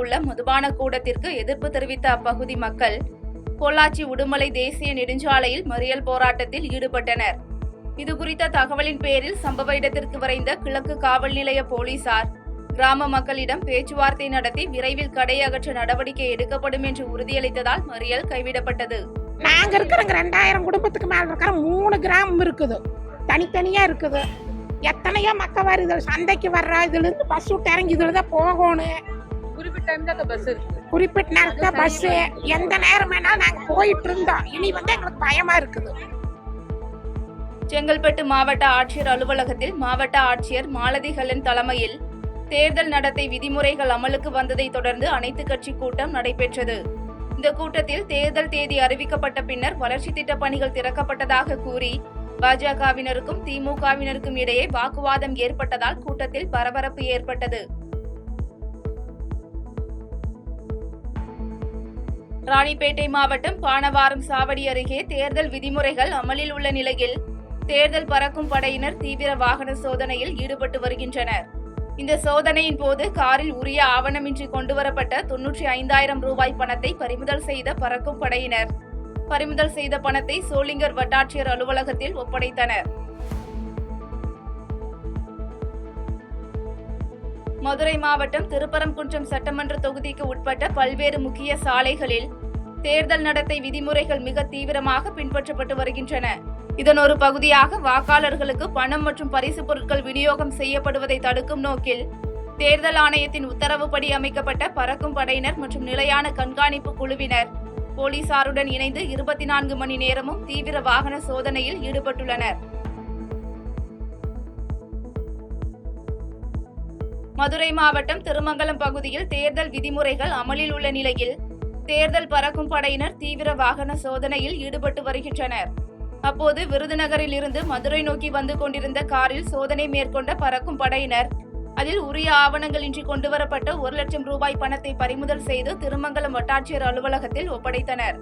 உள்ள மதுபான கூடத்திற்கு எதிர்ப்பு தெரிவித்த அப்பகுதி மக்கள் பொள்ளாச்சி உடுமலை தேசிய நெடுஞ்சாலையில் மறியல் போராட்டத்தில் ஈடுபட்டனர். இதுகுறித்த தகவலின் பேரில் சம்பவ இடத்திற்கு விரைந்த கிழக்கு காவல் நிலைய போலீசார் கிராம மக்களிடம் பேச்சுவார்த்தை நடத்தி விரைவில் கடை அகற்ற நடவடிக்கை எடுக்கப்படும் என்று உறுதியளித்ததால் மறியல் கைவிடப்பட்டது. நாங்க இருக்கிற 2000 குடும்பத்துக்கு மேல இருக்கிற 3 கிராமம் இருக்குது, தனித்தனியா இருக்குது. எத்தனையோ மக்கள் வருது, சந்தைக்கு வர்ற இதுல இருந்து பஸ் விட்டு இறங்கி இதுலதான் போகணும். குறிப்பிட்ட நேரத்துல பஸ் எந்த நேரம் வேணாலும் நாங்க போயிட்டு இருந்தோம். இனி எங்களுக்கு பயமா இருக்குது. செங்கல்பட்டு மாவட்ட ஆட்சியர் அலுவலகத்தில் மாவட்ட ஆட்சியர் மாலதி ஹெலன் தலைமையில் தேர்தல் நடத்தை விதிமுறைகள் அமலுக்கு வந்ததை தொடர்ந்து அனைத்து கட்சி கூட்டம் நடைபெற்றது. இந்த கூட்டத்தில் தேர்தல் தேதி அறிவிக்கப்பட்ட பின்னர் வளர்ச்சி திட்ட பணிகள் திறக்கப்பட்டதாக கூறி பாஜகவினருக்கும் திமுகவினருக்கும் இடையே வாக்குவாதம் ஏற்பட்டதால் கூட்டத்தில் பரபரப்பு ஏற்பட்டது. ராணிப்பேட்டை மாவட்டம் பானவாரம் சாவடி அருகே தேர்தல் விதிமுறைகள் அமலில் உள்ள நிலையில் தேர்தல் பறக்கும் படையினர் தீவிர வாகன சோதனையில் ஈடுபட்டு வருகின்றனர். இந்த சோதனையின் போது காரில் உரிய ஆவணமின்றி கொண்டுவரப்பட்ட 95,000 ரூபாய் பணத்தை பறிமுதல் செய்த பறக்கும் படையினர் பறிமுதல் செய்த பணத்தை சோளிங்கர் வட்டாட்சியர் அலுவலகத்தில் ஒப்படைத்தனர். மதுரை மாவட்டம் திருப்பரங்குன்றம் சட்டமன்ற தொகுதிக்கு உட்பட்ட பல்வேறு முக்கிய சாலைகளில் தேர்தல் நடத்தை விதிமுறைகள் மிக தீவிரமாக பின்பற்றப்பட்டு வருகின்றன. இதன் ஒரு பகுதியாக வாக்காளர்களுக்கு பணம் மற்றும் பரிசு பொருட்கள் விநியோகம் செய்யப்படுவதை தடுக்கும் நோக்கில் தேர்தல் ஆணையத்தின் உத்தரவுப்படி அமைக்கப்பட்ட பறக்கும் படையினர் மற்றும் நிலையான கண்காணிப்பு குழுவினர் போலீசாருடன் இணைந்து 24 மணி நேரமும் தீவிர வாகன சோதனையில் ஈடுபட்டுள்ளனர். மதுரை மாவட்டம் திருமங்கலம் பகுதியில் தேர்தல் விதிமுறைகள் அமலில் உள்ள நிலையில் தேர்தல் பறக்கும் படையினர் தீவிர வாகன சோதனையில் ஈடுபட்டு வருகின்றனர். அப்போது விருதுநகரில் இருந்து மதுரை நோக்கி வந்து கொண்டிருந்த காரில் சோதனை மேற்கொண்ட பறக்கும் படையினர் அதில் உரிய ஆவணங்கள் இன்றி கொண்டுவரப்பட்ட 1 லட்சம் ரூபாய் பணத்தை பறிமுதல் செய்து திருமங்கலம் வட்டாட்சியர் அலுவலகத்தில் ஒப்படைத்தனர்.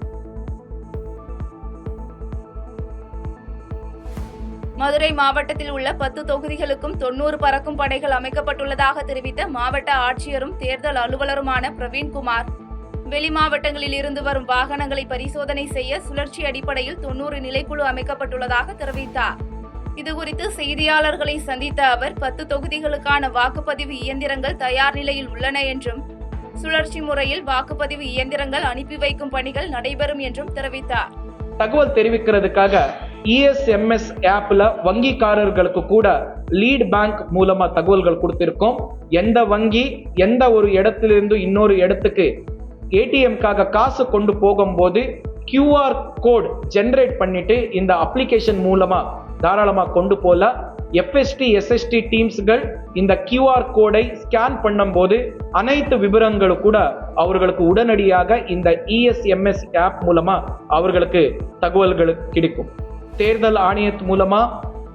மதுரை மாவட்டத்தில் உள்ள 10 தொகுதிகளுக்கும் 90 பறக்கும் படைகள் அமைக்கப்பட்டுள்ளதாக தெரிவித்த மாவட்ட ஆட்சியரும் தேர்தல் அலுவலருமான பிரவீன்குமார், வெளி மாவட்டங்களில் இருந்து வரும் வாகனங்களை பரிசோதனை செய்ய சுழற்சி அடிப்படையில் 90 நிலைக்குழு அமைக்கப்பட்டுள்ளதாக தெரிவித்தார். இதுகுறித்து செய்தியாளர்களை சந்தித்த அவர் 10 தொகுதிகளுக்கான வாக்குப்பதிவு இயந்திரங்கள் தயார் நிலையில் உள்ளன என்றும் சுழற்சி முறையில் வாக்குப்பதிவு இயந்திரங்கள் அனுப்பி வைக்கும் பணிகள் நடைபெறும் என்றும் தெரிவித்தார். தகவல் தெரிவிக்கிறதுக்காக ESMS ஆப்ல வங்கிக்காரர்களுக்கு கூட லீட் பேங்க் மூலமா தகவல்கள் கொடுத்திருக்கோம். எந்த வங்கி எந்த ஒரு இடத்திலிருந்து இன்னொரு இடத்துக்கு ஏடிஎம்காக காசு கொண்டு போகும்போது QR கோட் ஜெனரேட் பண்ணிட்டு இந்த அப்ளிகேஷன் மூலமா தாராளமா கொண்டு போல. FST SST டீம்ஸ்கள் இந்த QR கோடை ஸ்கேன் பண்ணும்போது அனைத்து விவரங்களும் கூட அவர்களுக்கு உடனடியாக இந்த ESMS ஆப் மூலமா அவர்களுக்கு தகவல்கள் கிடைக்கும். தேர்தல் ஆணையத்து மூலமா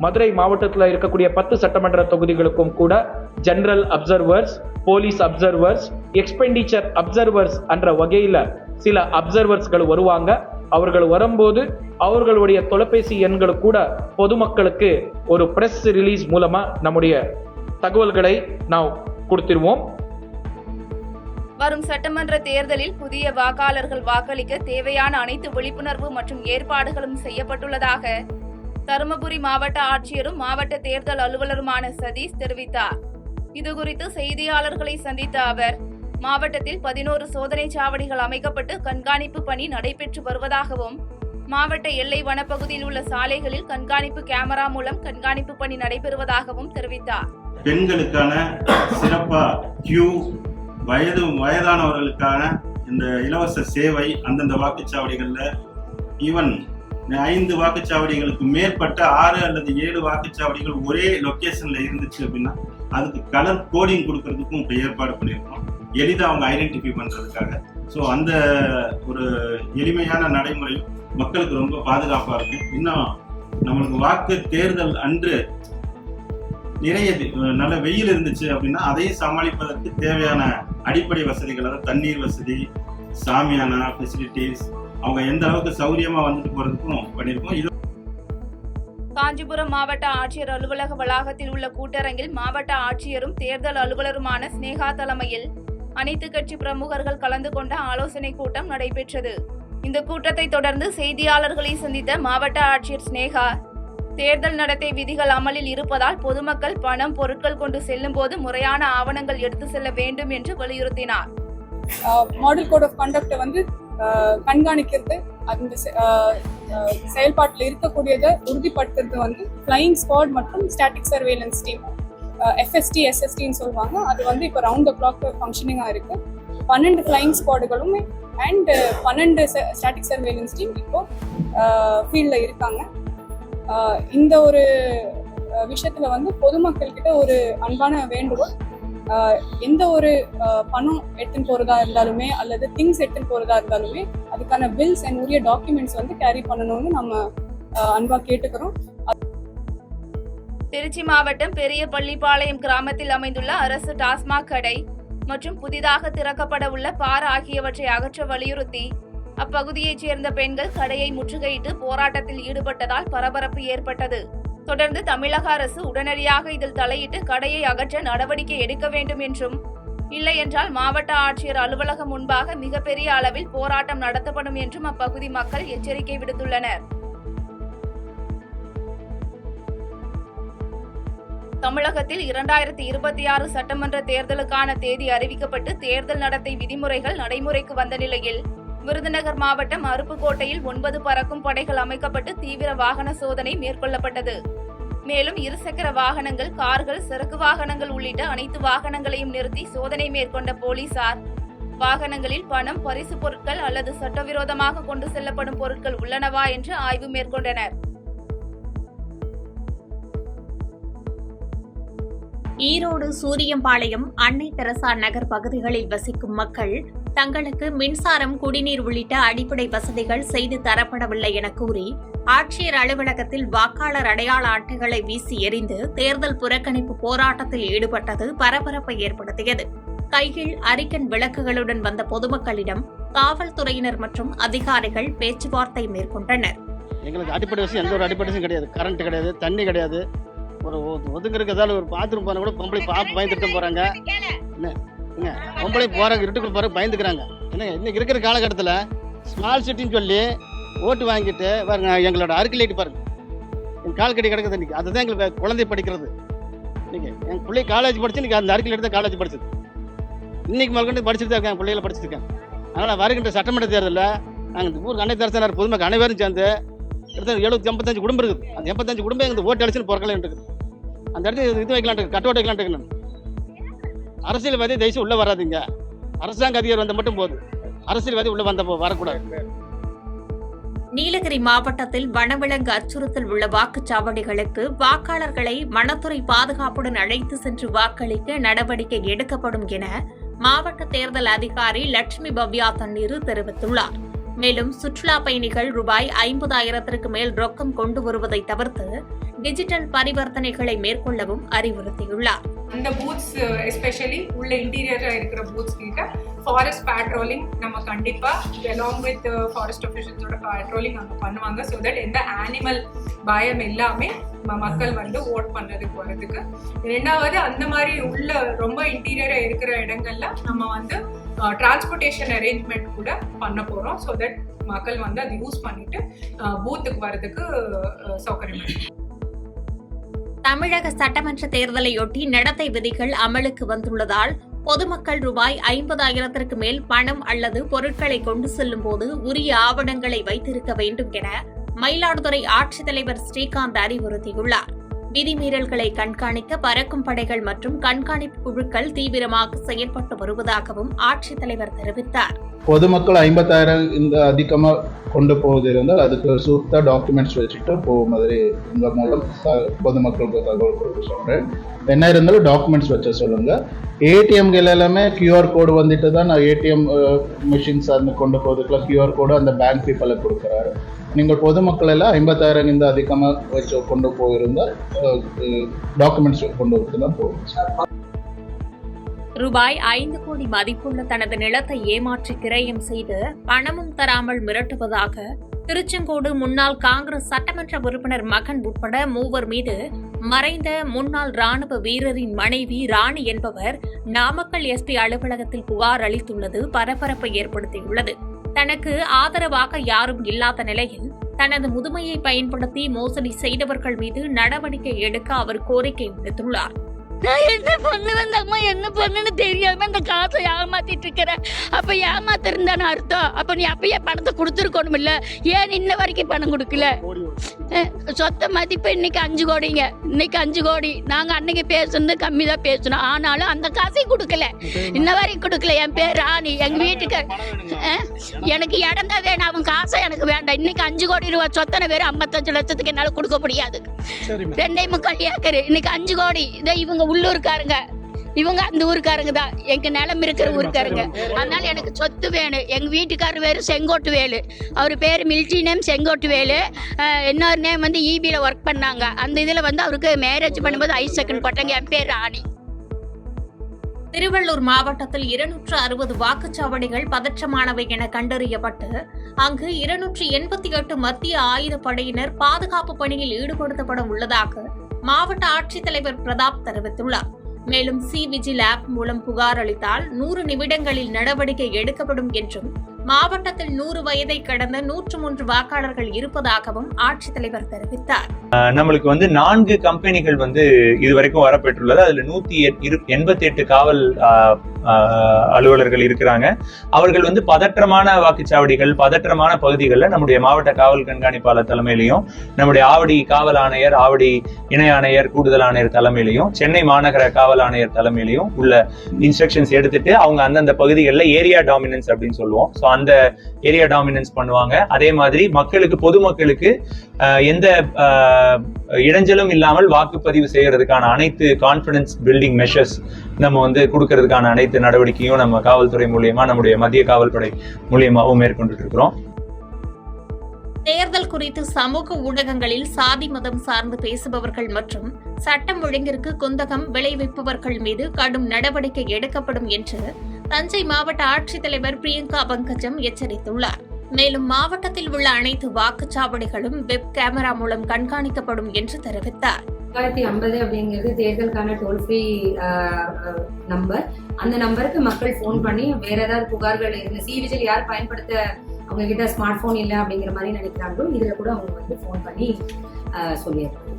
மதுரை மாவட்டத்தில் இருக்கக்கூடிய 10 சட்டமன்ற தொகுதிகளுக்கும் கூட general observers, police observers, expenditure observers என்ற வகையில சில அப்சர்வர்ஸ்கள் வருவாங்க. அவர்கள் வரும்போது அவர்களுடைய தொலைபேசி எண்கள் கூட பொதுமக்களுக்கு ஒரு பிரஸ் ரிலீஸ் மூலமா நம்முடைய தகவல்களை நாம் கொடுத்திருவோம். வரும் சட்டமன்ற தேர்தலில் புதிய வாக்காளர்கள் வாக்களிக்க தேவையான அனைத்து விழிப்புணர்வு மற்றும் ஏற்பாடுகளும் செய்யப்பட்டுள்ளதாக தருமபுரி மாவட்ட ஆட்சியரும் மாவட்ட தேர்தல் அலுவலருமான சதீஷ் தெரிவித்தார். இதுகுறித்து செய்தியாளர்களை சந்தித்த அவர், மாவட்டத்தில் 11 சோதனை சாவடிகள் அமைக்கப்பட்டு கண்காணிப்பு பணி நடைபெற்று வருவதாகவும், மாவட்ட எல்லை வனப்பகுதியில் உள்ள சாலைகளில் கண்காணிப்பு கேமரா மூலம் கண்காணிப்பு பணி நடைபெறுவதாகவும் தெரிவித்தார். பெண்களுக்கான சிறப்பா கியூ, வயதானவர்களுக்கான இந்த இலவச சேவை அந்தந்த வாக்குச்சாவடிகள்ல ஈவன் 5 வாக்குச்சாவடிகளுக்கு மேற்பட்ட 6 அல்லது 7 வாக்குச்சாவடிகள் ஒரே லொகேஷன்ல இருந்துச்சு அப்படின்னா அதுக்கு கலர் கோடிங் கொடுக்கறதுக்கும் இப்போ ஏற்பாடு பண்ணியிருக்கோம், எளிதாக அவங்க ஐடென்டிஃபை பண்றதுக்காக. ஸோ அந்த ஒரு எளிமையான நடைமுறையும் மக்களுக்கு ரொம்ப பாதுகாப்பா இருக்கும். இன்னும் நம்மளுக்கு வாக்கு தேர்தல் அன்று நிறைய நல்ல வெயில் இருந்துச்சு அப்படின்னா அதையும் சமாளிப்பதற்கு தேவையான அடிப்படை வசதிகள், அதாவது தண்ணீர் வசதி, சாமியானா ஃபெசிலிட்டிஸ், அவங்க எந்த அளவுக்கு சௌரியமா வந்துட்டு போறதுக்கும் பண்ணியிருக்கோம். இது காஞ்சிபுரம் மாவட்ட ஆட்சியர் அலுவலக வளாகத்தில் உள்ள கூட்டரங்கில் மாவட்ட ஆட்சியரும் தேர்தல் அலுவலருமான ஸ்னேகா தலைமையில் அனைத்து கட்சி பிரமுகர்கள் கலந்து கொண்ட ஆலோசனை கூட்டம் நடைபெற்றது. இந்த கூட்டத்தை தொடர்ந்து செய்தியாளர்களை சந்தித்த மாவட்ட ஆட்சியர் ஸ்னேகா, தேர்தல் நடத்தை விதிகள் அமலில் இருப்பதால் பொதுமக்கள் பணம், பொருட்கள் கொண்டு செல்லும் போது முறையான ஆவணங்கள் எடுத்து செல்ல வேண்டும் என்று வலியுறுத்தினார். மாடல் கோட் ஆஃப் கண்டக்டை வந்து கண்காணிக்கிறது, அந்த செயல்பாட்டில் இருக்கக்கூடியதை உறுதிப்படுத்துறது வந்து ஃப்ளையிங் ஸ்குவாட் மற்றும் ஸ்டாட்டிக் சர்வேலன்ஸ் டீம், FST, SSTன்னு சொல்லுவாங்க. அது வந்து இப்போ ரவுண்ட் த கிளாக் ஃபங்க்ஷனிங்காக இருக்கு. 12 ஃப்ளையிங் ஸ்குவாடுகளுமே அண்ட் 12 ஸ்டாட்டிக் சர்வேலன்ஸ் டீம் இப்போ ஃபீல்டில் இருக்காங்க. இந்த ஒரு விஷயத்துல வந்து பொதுமக்கள் கிட்ட ஒரு அன்பான வேண்டுகோள், எந்த ஒரு பணம் எடுத்துன்னு போறதா இருந்தாலுமே அல்லது திங்ஸ் எடுத்துன்னு போறதா இருந்தாலுமே அதுக்கான பில்ஸ் அண்ட் உரிய டாக்குமெண்ட்ஸ் வந்து கேரி பண்ணணும்னு நம்ம அன்பா கேட்டுக்கிறோம். திருச்சி மாவட்டம் பெரிய பள்ளிப்பாளையம் கிராமத்தில் அமைந்துள்ள அரசு டாஸ்மாக் கடை மற்றும் புதிதாக திறக்கப்பட உள்ள பார் ஆகியவற்றை அகற்ற வலியுறுத்தி அப்பகுதியைச் சேர்ந்த பெண்கள் கடையை முற்றுகையிட்டு போராட்டத்தில் ஈடுபட்டதால் பரபரப்பு ஏற்பட்டது. தொடர்ந்து தமிழக அரசு உடனடியாக இதில் தலையிட்டு கடையை அகற்ற நடவடிக்கை எடுக்க வேண்டும் என்றும், இல்லை என்றால் மாவட்ட ஆட்சியர் அலுவலகம் முன்பாக மிகப்பெரிய அளவில் போராட்டம் நடத்தப்படும் என்றும் அப்பகுதி மக்கள் எச்சரிக்கை விடுத்துள்ளனர். தமிழகத்தில் 2026 சட்டமன்ற தேர்தலுக்கான தேதி அறிவிக்கப்பட்டு தேர்தல் நடத்தை விதிமுறைகள் நடைமுறைக்கு வந்த நிலையில் விருதுநகர் மாவட்டம் அருப்புக்கோட்டையில் 9 பறக்கும் படைகள் அமைக்கப்பட்டு தீவிர வாகன சோதனை மேற்கொள்ளப்பட்டது. மேலும் இருசக்கர வாகனங்கள், கார்கள், சரக்கு வாகனங்கள் உள்ளிட்ட அனைத்து வாகனங்களையும் நிறுத்தி சோதனை மேற்கொண்ட போலீசார் வாகனங்களில் பணம், பரிசு பொருட்கள் அல்லது சட்டவிரோதமாக கொண்டு செல்லப்படும் பொருட்கள் உள்ளனவா என்று ஆய்வு மேற்கொண்டனர். ஈரோடு சூரியம்பாளையம், அன்னை தெரசா நகர் பகுதிகளில் வசிக்கும் மக்கள் தங்களுக்கு மின்சாரம், குடிநீர் உள்ளிட்ட அடிப்படை வசதிகள் செய்து தரப்படவில்லை என கூறி ஆட்சியர் அலுவலகத்தில் வாக்காளர் அடையாள அட்டைகளை வீசி எறிந்து தேர்தல் புறக்கணிப்பு போராட்டத்தில் ஈடுபட்டது பரபரப்பை ஏற்படுத்தியது. கையில் அரிக்கன் விளக்குகளுடன் வந்த பொதுமக்களிடம் காவல்துறையினர் மற்றும் அதிகாரிகள் பேச்சுவார்த்தை மேற்கொண்டனர். எங்களுக்கு அடிப்படை வசதி எந்த ஒரு அடிப்படை வசதியும் கிடையாது. கரண்ட் கிடையாது, தண்ணி கிடையாது. ஒரு ஒதுங்கிறதுக்கு ஏதாவது ஒரு பாத்ரூம் போனால் கூட பொம்பளை பாப்பு பயந்துட்டு போகிறாங்க. என்ன பொம்பளை போகிறாங்க, இருட்டுக்குள்ள போகிற பயந்துக்கிறாங்க. ஏன்னா இன்னைக்கு இருக்கிற காலகட்டத்தில் ஸ்மால் சிட்டின்னு சொல்லி ஓட்டு வாங்கிட்டு பாருங்க, எங்களோட அருகிலேட்டு பாருங்க, என் கால் கட்டி கிடக்குது. இன்னைக்கு அதுதான் எங்களுக்கு குழந்தை படிக்கிறது. இன்னைக்கு என் பிள்ளை காலேஜ் படிச்சு இன்னைக்கு அந்த அருகிலேட்டு தான் காலேஜ் படிச்சது. இன்னைக்கு முதல்கொண்டு படிச்சுட்டு தான் இருக்கேன், பிள்ளைகளை படிச்சிருக்கேன். அதனால் வருகின்ற சட்டமன்ற தேர்தலில் நாங்கள் இந்த ஊர் அன்னை தெரசா பொதுமக்கள் அனைவரும் சேர்ந்து கிட்டத்தட்ட 70-85 குடும்பம் இருக்குது. அந்த 85 குடும்பம் எங்களுக்கு ஓட்டு அடிச்சுன்னு பொருட்கள் இருக்குது. அந்த இடத்துல இது வைக்கலாம், கட்டோட்டு வைக்கலாம் இருக்கணும். அரசியல்வாதி தயவுசு உள்ள வராதிங்க. அரசாங்க அதிகாரி வந்த மட்டும் போதும், அரசியல்வாதி உள்ள வந்த வரக்கூடாது. நீலகிரி மாவட்டத்தில் வனவிலங்கு அச்சுறுத்தல் உள்ள வாக்குச்சாவடிகளுக்கு வாக்காளர்களை வனத்துறை பாதுகாப்புடன் அழைத்து சென்று வாக்களிக்க நடவடிக்கை எடுக்கப்படும் என மாவட்ட தேர்தல் அதிகாரி லட்சுமி பவ்யா தண்ணீர் தெரிவித்துள்ளார். மேலும் சுற்றுலா பயணிகள் ரூபாய் 50,000க்கு மேல் ரொக்கம் கொண்டு வருவதை தவிர்த்து டிஜிட்டல் பரிவர்த்தனைகளை மேற்கொள்ளவும் அறிவுறுத்தியுள்ளார். அந்த பூத்ஸ் எஸ்பெஷலி உள்ள இன்டீரியரா இருக்கிற பூத்ஸ் கிட்ட ஃபாரஸ்ட் பேட்ரோலிங் நம்ம கண்டிப்பா along with ஃபாரஸ்ட் ஆஃபீஷியல்ஸோட பேட்ரோலிங் அங்கே பண்ணுவாங்க. ஸோ தட் எந்த ஆனிமல் பயம் எல்லாமே மக்கள் வந்து ஓட் பண்றதுக்கு வரதுக்கு. ரெண்டாவது, அந்த மாதிரி உள்ள ரொம்ப இன்டீரியரா இருக்கிற இடங்கள்ல நம்ம வந்து டிரான்ஸ்போர்ட்டேஷன் அரேஞ்ச்மெண்ட் கூட பண்ண போறோம். ஸோ தட் மக்கள் வந்து அதை யூஸ் பண்ணிட்டு பூத்துக்கு வரதுக்கு சௌகரியம். தமிழக சட்டமன்ற தேர்தலையொட்டி நடத்தை விதிகள் அமலுக்கு வந்துள்ளதால் பொதுமக்கள் ரூபாய் 50,000க்கு மேல் பணம் அல்லது பொருட்களை கொண்டு செல்லும் போது உரிய ஆவணங்களை வைத்திருக்க வேண்டும் என மயிலாடுதுறை ஆட்சித்தலைவர் ஸ்ரீகாந்த் அறிவுறுத்தியுள்ளார். விதிமீறல்களை கண்காணிக்க பறக்கும் படைகள் மற்றும் கண்காணிப்பு குழுக்கள் தீவிரமாக செயல்பட்டு வருவதாகவும் ஆட்சித்தலைவர் தெரிவித்தார். பொதுமக்கள் 50,000 இந்த அதிகமாக கொண்டு போவது இருந்தால் அதுக்கு சூத்த டாக்குமெண்ட்ஸ் வச்சுட்டு போகும் மாதிரி இந்த மூலம் பொதுமக்களுக்கு தகவல் கொடுக்க சொல்கிறேன். என்ன இருந்தாலும் டாக்குமெண்ட்ஸ் வச்ச சொல்லுங்கள். ஏடிஎம்கள் எல்லாமே QR கோடு வந்துட்டு தான் நான் ஏடிஎம் மிஷின்ஸ் அந்த கொண்டு போகிறதுக்குலாம் QR கோடு அந்த பேங்க் பீப்பிளை கொடுக்குறாரு. நீங்கள் பொதுமக்கள் எல்லாம் 50,000 இந்த அதிகமாக வச்சு கொண்டு போயிருந்தால் டாக்குமெண்ட்ஸ் கொண்டு வந்து தான் போகும். ரூபாய் 5 கோடி மதிப்புள்ள தனது நிலத்தை ஏமாற்றி கிரயம் செய்து பணமும் தராமல் மிரட்டுவதாக திருச்செங்கோடு முன்னாள் காங்கிரஸ் சட்டமன்ற உறுப்பினர் மகன் உட்பட 3 மீது மறைந்த முன்னாள் ராணுவ வீரரின் மனைவி ராணி என்பவர் நாமக்கல் எஸ்பி அலுவலகத்தில் புகார் அளித்துள்ளது பரபரப்பை ஏற்படுத்தியுள்ளது. தனக்கு ஆதரவாக யாரும் இல்லாத நிலையில் தனது முதுமையை பயன்படுத்தி மோசடி செய்தவர்கள் மீது நடவடிக்கை எடுக்க அவர் கோரிக்கை விடுத்துள்ளார். நான் என்ன பண்ணுவேன் அம்மா, என்ன பண்ணுன்னு தெரியாம இந்த காசை ஏமாத்திட்டு இருக்கிறேன். அப்ப ஏமாத்திருந்தானு அர்த்தம். அப்ப நீ அப்பயே பணத்தை கொடுத்துருக்கணும் இல்ல, ஏன் இன்ன வரைக்கும் பணம் கொடுக்கல? சொத்த மதிப்பு இன்னைக்கு 5 கோடிங்க. இன்னைக்கு 5 கோடி. நாங்க அன்னைக்கு பேசுனது கம்மி தான் பேசணும். ஆனாலும் அந்த காசையும் கொடுக்கல, இன்ன வரைக்கும் கொடுக்கல. என் பேர் ராணி. எங்க வீட்டுக்கு எனக்கு இடம் தான் வேணும், அவன் காசை எனக்கு வேண்டாம். இன்னைக்கு 5 கோடி ரூபாய் சொத்தனை வேறு 55 லட்சத்துக்கு என்னால கொடுக்க முடியாது. 2.25 ஏக்கர். இன்னைக்கு 5 கோடி. இதை இவங்க உள்ளூர்காரங்க, இவங்க அந்த ஊருக்காரங்க தான், எங்க நிலம் இருக்கிற ஊருக்காரங்க. அதனால எனக்கு சொத்து வேணும். எங்க வீட்டுக்காரர் பேரு செங்கோட்டு வேலு. அவர் பேர் மில்ட்ரி நேம் செங்கோட்டு வேலு. இன்னொரு நேம் வந்து ஈபியில ஒர்க் பண்ணாங்க. அந்த இதுல வந்து அவருக்கு மேரேஜ் பண்ணும்போது ஐசக்குன்னு போட்டாங்க. என் பேர் ராணி. திருவள்ளூர் மாவட்டத்தில் 260 வாக்குச்சாவடிகள் பதற்றமானவை என கண்டறியப்பட்டு அங்கு 288 மத்திய ஆயுதப்படையினர் பாதுகாப்பு பணியில் ஈடுபடுத்தப்பட உள்ளதாக மாவட்ட ஆட்சித்தலைவர் பிரதாப் தெரிவித்துள்ளார். மேலும் விஜில் ஆப் மூலம் புகார் அளித்தால் 100 நிமிடங்களில் நடவடிக்கை எடுக்கப்படும் என்றும் மாவட்டத்தில் 100 வயதை கடந்த 103 வாக்காளர்கள் இருப்பதாகவும் ஆட்சித்தலைவர் தெரிவித்தார். நம்மளுக்கு வந்து 4 கம்பெனிகள் வந்து இதுவரைக்கும் வரப்பெற்றுள்ளது. அதுல 188 காவல் அலுவலர்கள் இருக்கிறாங்க. அவர்கள் வந்து பதற்றமான வாக்குச்சாவடிகள், பதற்றமான பகுதிகளில் நம்முடைய மாவட்ட காவல் கண்காணிப்பாளர் தலைமையிலையும், நம்முடைய ஆவடி காவல் ஆணையர், ஆவடி இணை ஆணையர், கூடுதல் ஆணையர் தலைமையிலையும், சென்னை மாநகர காவல் ஆணையர் தலைமையிலையும் உள்ள இன்ஸ்ட்ரக்ஷன்ஸ் எடுத்துட்டு அவங்க அந்தந்த பகுதிகளில் ஏரியா டாமினன்ஸ் அப்படின்னு சொல்லுவோம். ஸோ அந்த ஏரியா டாமினன்ஸ் பண்ணுவாங்க. அதே மாதிரி மக்களுக்கு, பொதுமக்களுக்கு எந்த இடைஞ்சலும் இல்லாமல் வாக்குப்பதிவு செய்யறதுக்கான அனைத்து கான்பிடன்ஸ் பில்டிங் மெஷர்ஸ் நம்ம வந்து கொடுக்கறதுக்கான அனைத்து நடவடிக்கையும் நம்ம காவல்துறை மூலியமா, நம்முடைய மத்திய காவல்படை மூலியமாகவும் மேற்கொண்டு இருக்கிறோம். தேர்தல் குறித்து சமூக ஊடகங்களில் சாதி மதம் சார்ந்து பேசுபவர்கள் மற்றும் சட்டம் ஒழுங்கிற்கு குந்தகம் விளைவிப்பவர்கள் மீது கடும் நடவடிக்கை எடுக்கப்படும் என்று தஞ்சை மாவட்ட ஆட்சித்தலைவர் பிரியங்கா பங்கஜம் எச்சரித்துள்ளார். மேலும் மாவட்டத்தில் உள்ள அனைத்து வாக்குச்சாவடிகளும் வெப் கேமரா மூலம் கண்காணிக்கப்படும் என்று தெரிவித்தார். 50 அப்படிங்கிறது தேர்தலுக்கான டோல் ஃப்ரீ நம்பர். அந்த நம்பருக்கு மக்கள் போன் பண்ணி வேற ஏதாவது புகார்கள் இருந்து விஜில் யார் பயன்படுத்த அவங்க கிட்ட ஸ்மார்ட் போன் இல்லை அப்படிங்கிற மாதிரி நினைக்கிறாங்களோ இதுல கூட அவங்க வந்து போன் பண்ணி சொல்லிடுறாங்க.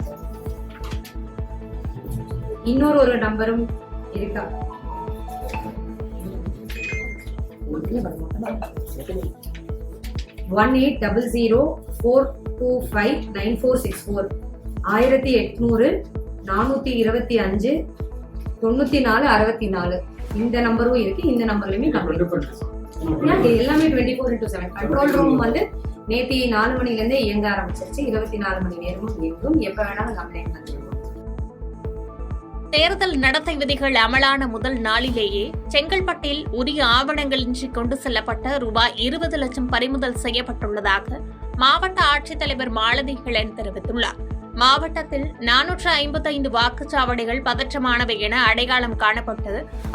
இன்னொரு நம்பரும் இருக்கா? 1800-425-9464 1800 425 94 64 இந்த நம்பரும் இருக்கு. இந்த நம்பர்லயுமே எல்லாமே 24/7 கண்ட்ரோல் ரூம் வந்து நேத்தி 4 மணில இருந்தே இயங்க ஆரம்பிச்சிருச்சு. 24 மணி நேரமும் இயங்கும். எப்ப வேணாலும் கம்ப்ளைண்ட் பண்ணிடுவோம். தேர்தல் நடத்தை விதிகள் அமலான முதல் நாளிலேயே செங்கல்பட்டில் உரிய ஆவணங்களின்றி கொண்டு செல்லப்பட்ட ரூபாய் 20 லட்சம் பறிமுதல் செய்யப்பட்டுள்ளதாக மாவட்ட ஆட்சித்தலைவர் மாலதி ஹெலன் தெரிவித்துள்ளார். மாவட்டத்தில் 455 வாக்குச்சாவடிகள் பதற்றமானவை என அடையாளம் காணப்பட்டு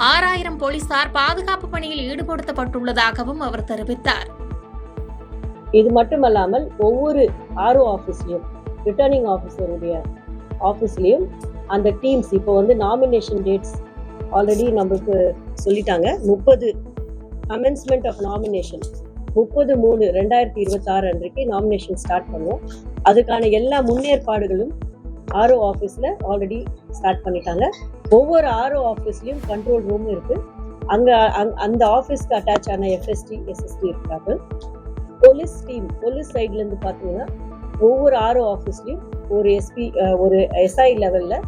6000 போலீசார் பாதுகாப்பு பணியில் ஈடுபடுத்தப்பட்டுள்ளதாகவும் அவர் தெரிவித்தார். இது மட்டுமல்லாமல் ஒவ்வொரு ஆர்ஓ ஆபீஸ்லயும், ரிட்டர்னிங் ஆபீசருடைய ஆபீஸ்லயும் அந்த டீம்ஸ் இப்போ வந்து நாமினேஷன் டேட்ஸ் ஆல்ரெடி நம்மளுக்கு சொல்லிட்டாங்க. 30 கமென்ஸ்மெண்ட் ஆஃப் நாமினேஷன் 30/3/2026 அன்றைக்கு நாமினேஷன் ஸ்டார்ட் பண்ணுவோம். அதுக்கான எல்லா முன்னேற்பாடுகளும் ஆர்ஓ ஆஃபீஸில் ஆல்ரெடி ஸ்டார்ட் பண்ணிட்டாங்க. ஒவ்வொரு ஆர்ஓ ஆஃபீஸ்லையும் கண்ட்ரோல் ரூம் இருக்கு. அங்கே அந்த ஆஃபீஸ்க்கு அட்டாச் ஆன எஃப்எஸ்டி, எஸ்எஸ்டி இருக்காங்க. போலீஸ் டீம், போலீஸ் சைட்லேருந்து பார்த்தீங்கன்னா ஒவ்வொரு ஆர்ஓ ஆஃபீஸ்லையும் ஒரு எஸ்பி, ஒரு எஸ்ஐ லெவலில்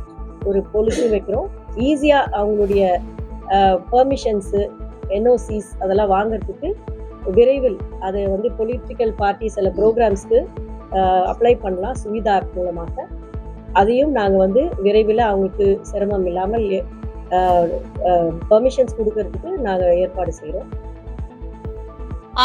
ஒரு போலீஸும் வைக்கிறோம். ஈஸியாக அவங்களுடைய பெர்மிஷன்ஸு, என்ஓசிஸ் அதெல்லாம் வாங்கிறதுக்கு விரைவில் அதை வந்து பொலிட்டிக்கல் பார்ட்டி சில ப்ரோக்ராம்ஸ்க்கு அப்ளை பண்ணலாம் சுவிதா ஆப் மூலமாக. அதையும் நாங்கள் வந்து விரைவில் அவங்களுக்கு சிரமம் இல்லாமல் பெர்மிஷன்ஸ் கொடுக்கறதுக்கு நாங்கள் ஏற்பாடு செய்கிறோம்.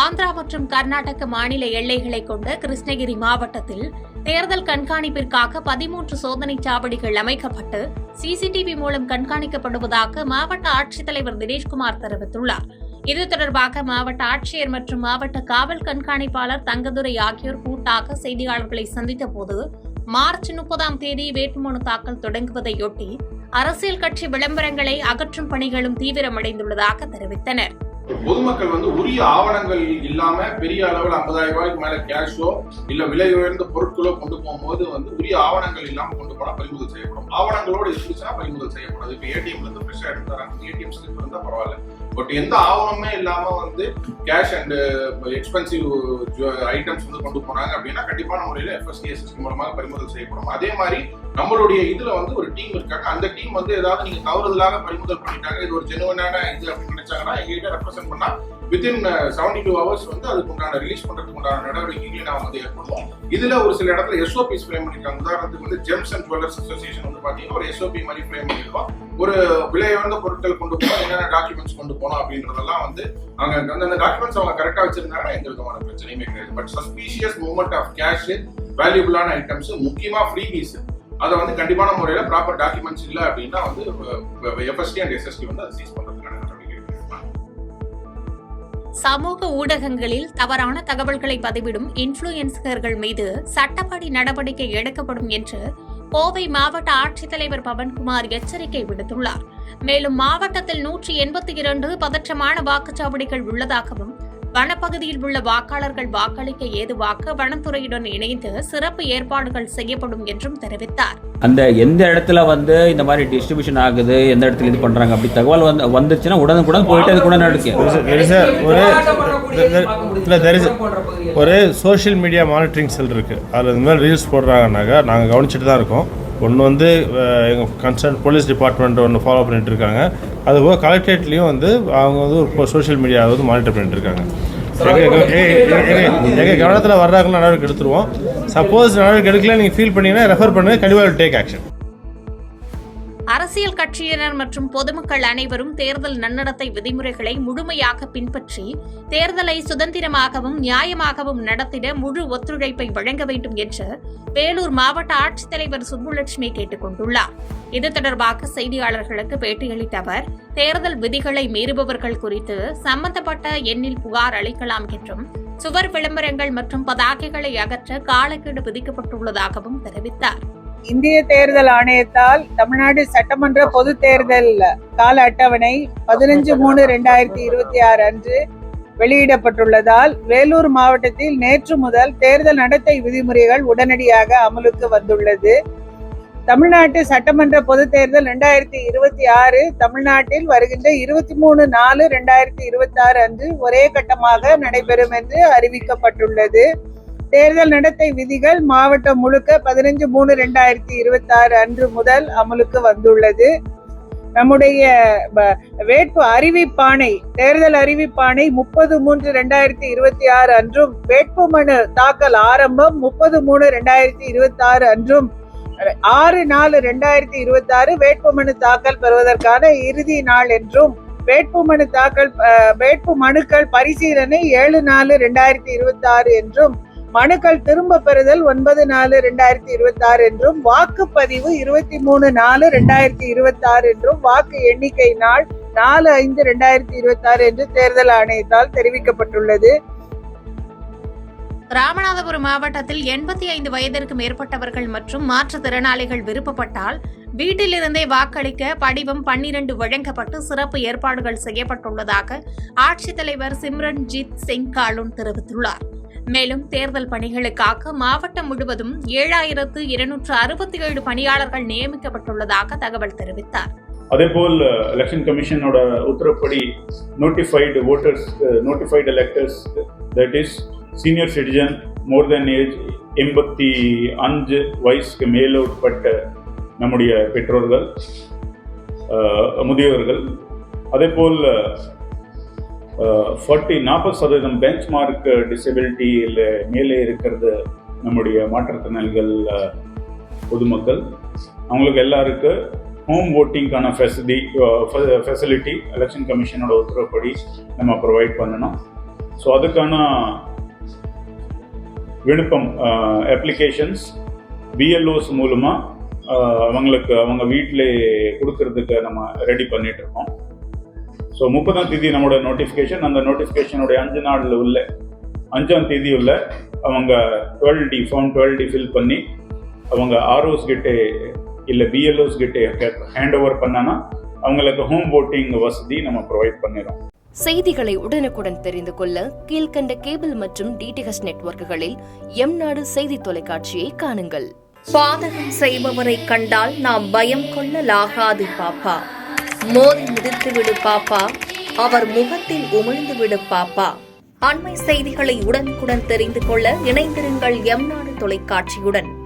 ஆந்திரா மற்றும் கர்நாடக மாநில எல்லைகளை கொண்ட கிருஷ்ணகிரி மாவட்டத்தில் தேர்தல் கண்காணிப்பிற்காக 13 சோதனை சாவடிகள் அமைக்கப்பட்டு சிசிடிவி மூலம் கண்காணிக்கப்படுவதாக மாவட்ட ஆட்சித்தலைவர் தினேஷ்குமார் தெரிவித்துள்ளார். இது தொடர்பாக மாவட்ட ஆட்சியர் மற்றும் மாவட்ட காவல் கண்காணிப்பாளர் தங்கதுரை ஆகியோர் கூட்டாக செய்தியாளர்களை சந்தித்த போது மார்ச் 30ஆம் தேதி வேட்புமனு தாக்கல் தொடங்குவதையொட்டி அரசியல் கட்சி விளம்பரங்களை அகற்றும் பணிகளும் தீவிரமடைந்துள்ளதாக தெரிவித்தனர். பொதுமக்கள் உரிய ஆவணங்கள் இல்லாம பெரிய அளவில் 50,000 ரூபாய்க்கு மேல கேஷோ இல்ல விலை உயர்ந்த பொருட்களோ கொண்டு போகும்போது உரிய ஆவணங்கள் இல்லாம கொண்டு போனா பறிமுதல் செய்யப்படும். ஆவணங்களோடு இருந்துச்சுன்னா பறிமுதல் செய்யப்படாது. இப்ப ஏடிஎம்ல இருந்து ஃப்ரெஷ்ஷா எடுத்து தராங்க, ஏடிஎம் ஸ்லிப் இருந்தா பரவாயில்ல. பட் எந்த ஆவணமே இல்லாம கேஷ் அண்ட் எக்ஸ்பென்சிவ் ஐட்டம்ஸ் கொண்டு போனாங்க அப்படின்னா கண்டிப்பான முறையில FSDSS மூலமாக பறிமுதல் செய்யப்படும். அதே மாதிரி நம்மளுடைய இதுல ஒரு டீம் இருக்காங்க. அந்த டீம் ஏதாவது நீங்க தவறுதலாக பறிமுதல் பண்ணிட்டாங்க, இது ஒரு ஜெனுவனான இது அப்படின்னு நினைச்சாங்கன்னா எங்ககிட்ட ரெப்ரசென்ட் பண்ணா வித்தின் 72 hours அதுக்கு உண்டான ரிலீஸ் பண்றதுக்கு உண்டான நடவடிக்கைகளை நாம் ஏற்படுவோம். இதுல ஒரு சில இடத்துல SOPs ஃப்ரேம் பண்ணிருக்காங்க. உதாரணத்துக்கு ஜெம்ஸ் அண்ட் ஜுவல்லர்ஸ் அசோசியேஷன் பாத்தீங்கன்னா ஒரு SOP மாதிரி ஃப்ரேம் பண்ணிருக்கோம். ஒரு விலை உயர்ந்த பொருட்கள் கொண்டு போனோம், என்னென்ன டாக்குமெண்ட்ஸ் கொண்டு போனோம் அப்படின்றதெல்லாம் அங்க அந்த டாக்குமெண்ட்ஸ் அவங்க கரெக்டா வச்சிருந்தாங்கன்னா எந்த விதமான பிரச்சனையுமே கிடையாது. But suspicious movement of cash, வேல்யூபிளான ஐட்டம்ஸ், முக்கியமா ஃப்ரீபீஸ் அதை கண்டிப்பான முறையில ப்ராப்பர் டாக்குமெண்ட்ஸ் இல்ல அப்படின்னா FSD அண்ட் SST அதை சீஸ் பண்றதுக்கான நடவடிக்கை. சமூக ஊடகங்களில் தவறான தகவல்களை பதிவிடும் இன்ஃபுளுயன்சர்கள் மீது சட்டப்படி நடவடிக்கை எடுக்கப்படும் என்று கோவை மாவட்ட ஆட்சித்தலைவர் பவன்குமார் எச்சரிக்கை விடுத்துள்ளார். மேலும் மாவட்டத்தில் 182 பதற்றமான வாக்குச்சாவடிகள் உள்ளதாகவும் வனப்பகுதியில் உள்ள வாக்காளர்கள் வாக்களிக்க ஏதுவாக வனத்துறையுடன் இணைந்து சிறப்பு ஏற்பாடுகள் செய்யப்படும் என்றும் தெரிவித்தார். அந்த எந்த இடத்துல இந்த மாதிரி டிஸ்ட்ரிபியூஷன் ஆகுது, எந்த இடத்துல இது பண்றாங்க அப்படி தகவல் வந்துச்சுன்னா உடனுக்குடன் போயிட்டு அது கூட நடக்கும். ஒரு சோஷியல் மீடியா மானிட்டரிங் செல் இருக்குது. அதில் இந்த மாதிரி ரீல்ஸ் போடுறாங்கன்னாக்கா நாங்கள் கவனிச்சுட்டு தான் இருக்கோம். ஒன்று எங்கள் கன்சர்ன் போலீஸ் டிபார்ட்மெண்ட் ஒன்று ஃபாலோ பண்ணிட்டு இருக்காங்க. அதுபோக கலெக்டரேட்லேயும் அவங்க ஒரு சோஷியல் மீடியா மானிட்டர் பண்ணிட்டு இருக்காங்க. எங்கள் கவனத்தில் வர்றாங்கன்னு நடவடிக்கை எடுத்துருவோம். சப்போஸ் நடவடிக்கை எடுக்கல நீங்கள் ஃபீல் பண்ணீங்கன்னா ரெஃபர் பண்ணுங்கள், கண்டிப்பாக டேக் ஆக்ஷன். அரசியல் கட்சியினர் மற்றும் பொதுமக்கள் அனைவரும் தேர்தல் நன்னடத்தை விதிமுறைகளை முழுமையாக பின்பற்றி தேர்தலை சுதந்திரமாகவும் நியாயமாகவும் நடத்திட முழு ஒத்துழைப்பை வழங்க வேண்டும் என்று வேலூர் மாவட்ட ஆட்சித்தலைவர் சுப்புலட்சுமி கேட்டுக் கொண்டுள்ளார். இது தொடர்பாக செய்தியாளர்களுக்கு பேட்டியளித்த அவர், தேர்தல் விதிகளை மீறுபவர்கள் குறித்து சம்பந்தப்பட்ட எண்ணில் புகார் அளிக்கலாம் என்றும் சுவர் விளம்பரங்கள் மற்றும் பதாகைகளை அகற்ற காலக்கெடு விதிக்கப்பட்டுள்ளதாகவும் தெரிவித்தார். இந்திய தேர்தல் ஆணையத்தால் தமிழ்நாடு சட்டமன்ற பொது தேர்தல் கால அட்டவணை 15/3/2026 அன்று வெளியிடப்பட்டுள்ளதால் வேலூர் மாவட்டத்தில் நேற்று முதல் தேர்தல் நடத்தை விதிமுறைகள் உடனடியாக அமலுக்கு வந்துள்ளது. தமிழ்நாட்டு சட்டமன்ற பொது தேர்தல் 2026 தமிழ்நாட்டில் வருகின்ற 23/4/2026 அன்று ஒரே கட்டமாக நடைபெறும் என்று அறிவிக்கப்பட்டுள்ளது. தேர்தல் நடத்தை விதிகள் மாவட்டம் முழுக்க 15/3/2026 அன்று முதல் அமலுக்கு வந்துள்ளது. நம்முடைய வேட்பு அறிவிப்பாணை, தேர்தல் அறிவிப்பாணை 30/3/2026 அன்றும், வேட்புமனு தாக்கல் ஆரம்பம் 30/3/2026 அன்றும், 6/4/2026 வேட்புமனு தாக்கல் பெறுவதற்கான இறுதி நாள் என்றும், வேட்பு மனுக்கள் பரிசீலனை 7/4/2026 என்றும், மனுக்கள் திரும்ப பெறுதல் 9/4/2026 என்றும், வாக்குப்பதிவு 23/4/2026 என்றும், வாக்கு எண்ணிக்கை நாள் 4/5/2026 என்று தேர்தல் ஆணையத்தால் தெரிவிக்கப்பட்டுள்ளது. ராமநாதபுரம் மாவட்டத்தில் 85 வயதிற்கு மேற்பட்டவர்கள் மற்றும் மாற்றுத்திறனாளிகள் விருப்பப்பட்டால் வீட்டிலிருந்தே வாக்களிக்க படிவம் 12 வழங்கப்பட்டு சிறப்பு ஏற்பாடுகள் செய்யப்பட்டுள்ளதாக ஆட்சித்தலைவர் சிம்ரன்ஜித் சிங் காலூன் தெரிவித்துள்ளார். மேலும் தேர்தல் பணிகளுக்காக மாவட்டம் முழுவதும் 7267 பணியாளர்கள் நியமிக்கப்பட்டுள்ளதாக தகவல் தெரிவித்தார். அதேபோல் எலெக்ஷன் கமிஷனோட உத்தரப்படி notified voters, notified electors, that is senior citizen, more than age 85 வயசுக்கு மேலே உட்பட்ட நம்முடைய பெற்றோர்கள், முதியவர்கள், அதேபோல் 40% பெஞ்ச் மார்க் டிசபிலிட்டியில் மேலே இருக்கிறது நம்முடைய மாற்றுத்திறனாளிகள் பொதுமக்கள், அவங்களுக்கு எல்லாருக்கு ஹோம் ஓட்டிங்கான ஃபெசிலிட்டி எலெக்ஷன் கமிஷனோட உத்தரவுப்படி நம்ம ப்ரொவைட் பண்ணணும். ஸோ அதுக்கான விண்ணப்பம் அப்ளிகேஷன்ஸ் பிஎல்ஓஸ் மூலமாக அவங்களுக்கு அவங்க வீட்டிலே கொடுக்கறதுக்கு நம்ம ரெடி பண்ணிட்டு இருக்கோம். ஸோ 30ஆம் தேதி நம்மளோட நோட்டிஃபிகேஷன், அந்த நோட்டிஃபிகேஷனுடைய 5 நாளில் உள்ள 5ஆம் தேதி உள்ள அவங்க 12D ஃபார்ம் 12D ஃபில் பண்ணி அவங்க ஆர்ஓஸ் கிட்டே இல்லை பிஎல்ஓஸ் கிட்டே ஹேண்ட் ஓவர் பண்ணானா அவங்களுக்கு ஹோம் voting வசதி நம்ம ப்ரொவைட் பண்ணிடுறோம். செய்திகளை உடனுக்குடன் தெரிந்து கொள்ள கீழ்கண்ட கேபிள் மற்றும் டிடிஹெச் நெட்வொர்க்குகளில் எம்நாடு செய்தி தொலைக்காட்சியை காணுங்கள். பாதகம் செய்பவரை கண்டால் நாம் பயம் கொள்ளலாகாது பாப்பா. மோதி மிதித்து விடு பாப்பா, அவர் முகத்தில் உமிழ்ந்து விடு பாப்பா. அண்மை செய்திகளை உடனுக்குடன் தெரிந்து கொள்ள இணைந்திருங்கள் எம்நாடு தொலைக்காட்சியுடன்.